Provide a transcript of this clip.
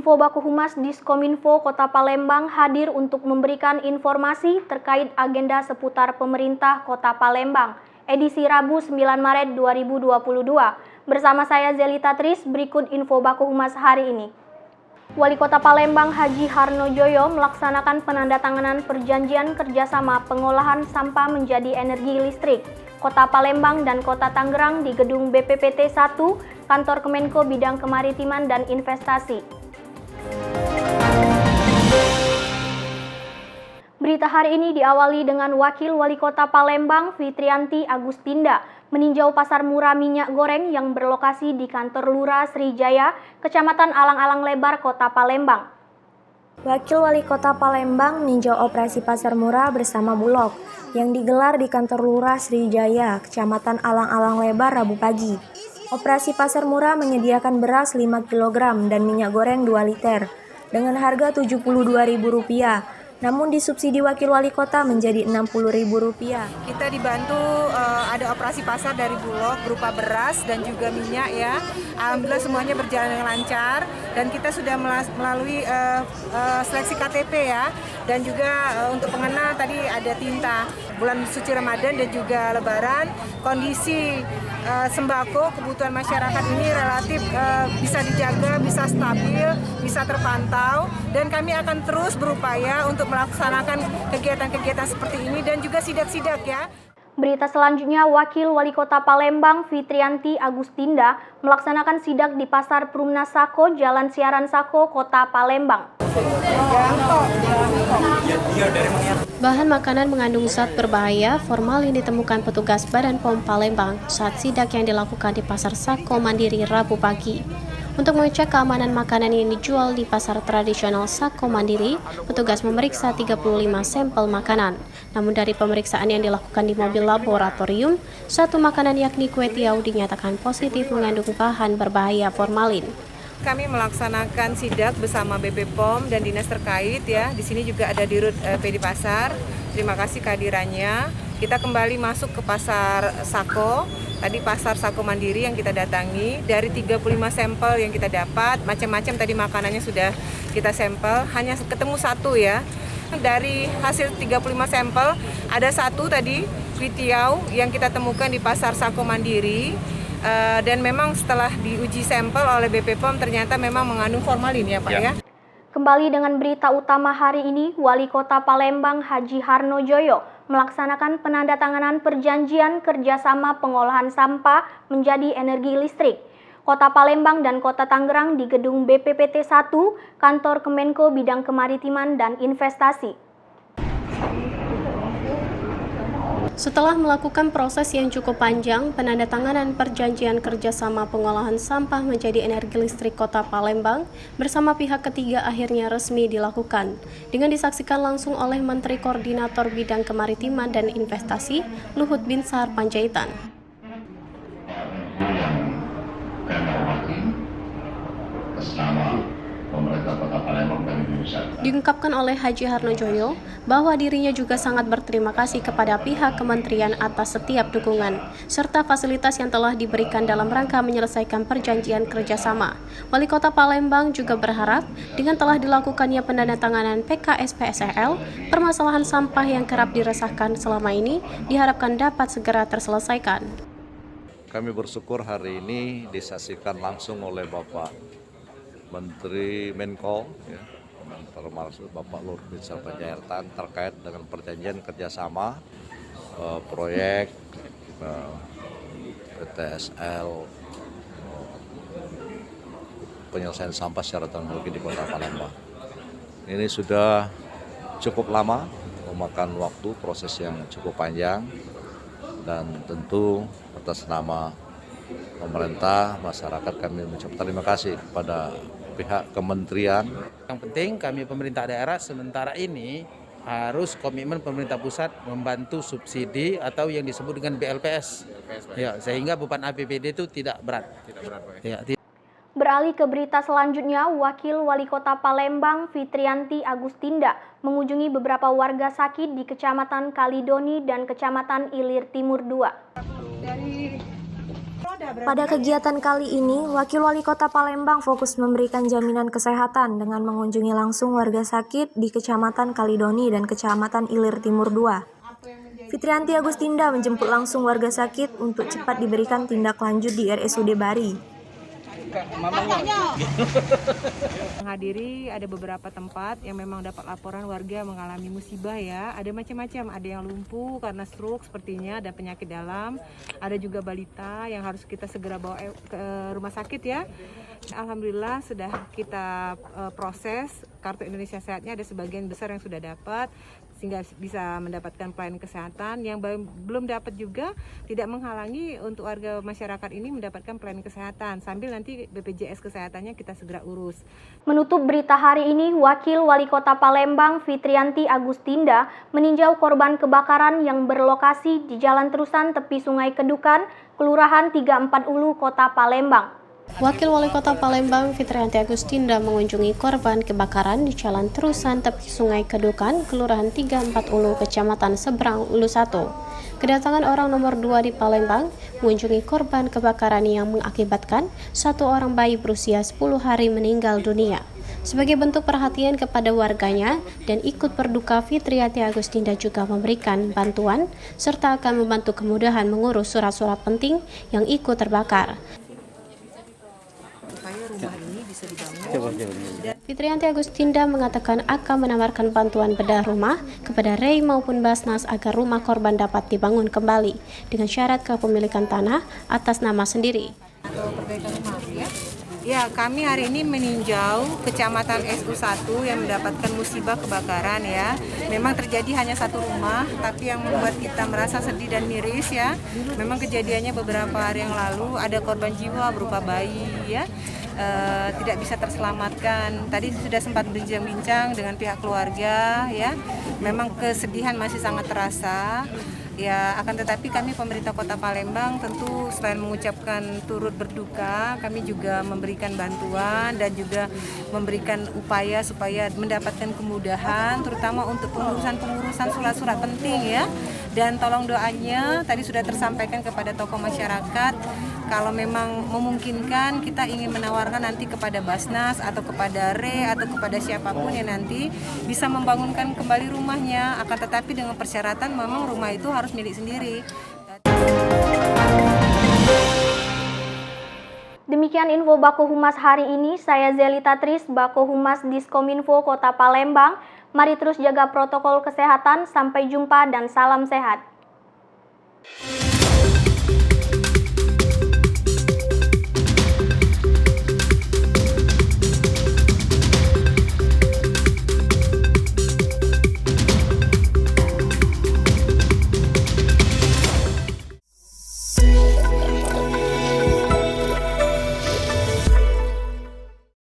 Info Baku Humas Diskominfo Kota Palembang hadir untuk memberikan informasi terkait agenda seputar pemerintah Kota Palembang, edisi Rabu 9 Maret 2022. Bersama saya Zelita Tris, berikut info Baku Humas hari ini. Wali Kota Palembang Haji Harnojoyo melaksanakan penandatanganan perjanjian kerjasama pengolahan sampah menjadi energi listrik Kota Palembang dan Kota Tangerang di Gedung BPPT 1, Kantor Kemenko Bidang Kemaritiman dan Investasi. Berita hari ini diawali dengan Wakil Wali Kota Palembang Fitrianti Agustinda meninjau pasar murah minyak goreng yang berlokasi di kantor Lurah Srijaya, Kecamatan Alang-Alang Lebar, Kota Palembang. Wakil Wali Kota Palembang meninjau operasi pasar murah bersama Bulog yang digelar di kantor Lurah Srijaya, Kecamatan Alang-Alang Lebar, Rabu pagi. Operasi pasar murah menyediakan beras 5 kg dan minyak goreng 2 liter dengan harga Rp72.000. Namun disubsidi Wakil Wali Kota menjadi Rp60.000. Kita dibantu ada operasi pasar dari Bulog berupa beras dan juga minyak ya. Alhamdulillah semuanya berjalan dengan lancar dan kita sudah melalui seleksi KTP ya. Dan juga untuk pengenal tadi ada tinta. Bulan suci Ramadan dan juga Lebaran, kondisi sembako kebutuhan masyarakat ini relatif bisa dijaga, bisa stabil, bisa terpantau, dan kami akan terus berupaya untuk melaksanakan kegiatan-kegiatan seperti ini dan juga sidak-sidak ya. Berita selanjutnya, Wakil Wali Kota Palembang Fitrianti Agustinda melaksanakan sidak di Pasar Perumnas Sako, Jalan Siaran Sako, Kota Palembang. Bahan makanan mengandung zat berbahaya formalin ditemukan petugas Badan POM Palembang saat sidak yang dilakukan di Pasar Sako Mandiri Rabu pagi. Untuk mengecek keamanan makanan yang dijual di pasar tradisional Sako Mandiri, petugas memeriksa 35 sampel makanan. Namun dari pemeriksaan yang dilakukan di mobil laboratorium, satu makanan yakni kue tiaw dinyatakan positif mengandung bahan berbahaya formalin. Kami melaksanakan sidak bersama BP POM dan dinas terkait ya. Di sini juga ada Dirut PD Pasar. Terima kasih kehadirannya. Kita kembali masuk ke Pasar Sako. Tadi Pasar Sako Mandiri yang kita datangi, dari 35 sampel yang kita dapat, macam-macam tadi makanannya sudah kita sampel, hanya ketemu satu ya. Dari hasil 35 sampel, ada satu tadi, kue tiaw yang kita temukan di Pasar Sako Mandiri. Dan memang setelah diuji sampel oleh BP POM ternyata memang mengandung formalin ya Pak ya. Kembali dengan berita utama hari ini, Wali Kota Palembang Haji Harnojoyo melaksanakan penandatanganan perjanjian kerjasama pengolahan sampah menjadi energi listrik Kota Palembang dan Kota Tangerang di Gedung BPPT 1, Kantor Kemenko Bidang Kemaritiman dan Investasi. Setelah melakukan proses yang cukup panjang, penandatanganan perjanjian kerjasama pengolahan sampah menjadi energi listrik Kota Palembang bersama pihak ketiga akhirnya resmi dilakukan, dengan disaksikan langsung oleh Menteri Koordinator Bidang Kemaritiman dan Investasi, Luhut Binsar Panjaitan. Diungkapkan oleh Haji Harnojoyo bahwa dirinya juga sangat berterima kasih kepada pihak kementerian atas setiap dukungan serta fasilitas yang telah diberikan dalam rangka menyelesaikan perjanjian kerjasama. Wali Kota Palembang juga berharap dengan telah dilakukannya penandatanganan PKSPSL, permasalahan sampah yang kerap diresahkan selama ini diharapkan dapat segera terselesaikan. Kami bersyukur hari ini disaksikan langsung oleh Bapak Menteri Menko, ya, termasuk Bapak Luhut Binsar Panjaitan terkait dengan perjanjian kerjasama proyek PTSL penyelesaian sampah secara teknologi di Kota Palembang. Ini sudah cukup lama, memakan waktu, proses yang cukup panjang, dan tentu atas nama pemerintah, masyarakat kami mengucapkan terima kasih kepada pihak kementerian. Yang penting kami pemerintah daerah sementara ini harus komitmen pemerintah pusat membantu subsidi atau yang disebut dengan BLPS. Ya, sehingga beban APBD itu tidak berat. Ya, Beralih ke berita selanjutnya, Wakil Wali Kota Palembang Fitrianti Agustinda mengunjungi beberapa warga sakit di Kecamatan Kalidoni dan Kecamatan Ilir Timur 2. Pada kegiatan kali ini, Wakil Wali Kota Palembang fokus memberikan jaminan kesehatan dengan mengunjungi langsung warga sakit di Kecamatan Kalidoni dan Kecamatan Ilir Timur 2. Fitrianti Agustinda menjemput langsung warga sakit untuk cepat diberikan tindak lanjut di RSUD Bari. Menghadiri ada beberapa tempat yang memang dapat laporan warga mengalami musibah ya. Ada macam-macam, ada yang lumpuh karena stroke sepertinya, ada penyakit dalam, ada juga balita yang harus kita segera bawa ke rumah sakit ya. Alhamdulillah sudah kita proses, kartu Indonesia Sehatnya ada sebagian besar yang sudah dapat, sehingga bisa mendapatkan pelayanan kesehatan. Yang belum dapat juga tidak menghalangi untuk warga masyarakat ini mendapatkan pelayanan kesehatan, sambil nanti BPJS kesehatannya kita segera urus. Menutup berita hari ini, Wakil Wali Kota Palembang Fitrianti Agustinda meninjau korban kebakaran yang berlokasi di Jalan Terusan tepi Sungai Kedukan, Kelurahan 34 Ulu, Kota Palembang. Wakil Wali Kota Palembang Fitrianti Agustinda mengunjungi korban kebakaran di Jalan Terusan tepi Sungai Kedukan, Kelurahan 34 Ulu, Kecamatan Seberang Ulu 1. Kedatangan orang nomor 2 di Palembang mengunjungi korban kebakaran yang mengakibatkan satu orang bayi berusia 10 hari meninggal dunia. Sebagai bentuk perhatian kepada warganya dan ikut berduka, Fitrianti Agustinda juga memberikan bantuan serta akan membantu kemudahan mengurus surat-surat penting yang ikut terbakar. Fitrianti Agustinda mengatakan akan menawarkan bantuan bedah rumah kepada Rei maupun Basnas agar rumah korban dapat dibangun kembali dengan syarat kepemilikan tanah atas nama sendiri. Ya, kami hari ini meninjau Kecamatan SU1 yang mendapatkan musibah kebakaran ya. Memang terjadi hanya satu rumah, tapi yang membuat kita merasa sedih dan miris ya. Memang kejadiannya beberapa hari yang lalu, ada korban jiwa berupa bayi ya. Tidak bisa terselamatkan. Tadi sudah sempat bincang-bincang dengan pihak keluarga ya. Memang kesedihan masih sangat terasa. Ya, akan tetapi kami pemerintah Kota Palembang tentu selain mengucapkan turut berduka, kami juga memberikan bantuan dan juga memberikan upaya supaya mendapatkan kemudahan, terutama untuk pengurusan surat-surat penting ya. Dan tolong doanya tadi sudah tersampaikan kepada tokoh masyarakat, kalau memang memungkinkan kita ingin menawarkan nanti kepada Basnas atau kepada Re atau kepada siapapun yang nanti bisa membangunkan kembali rumahnya, akan tetapi dengan persyaratan memang rumah itu harus milik sendiri. Demikian info Bako Humas hari ini. Saya Zelita Tris, Bako Humas Diskominfo Kota Palembang. Mari terus jaga protokol kesehatan. Sampai jumpa dan salam sehat.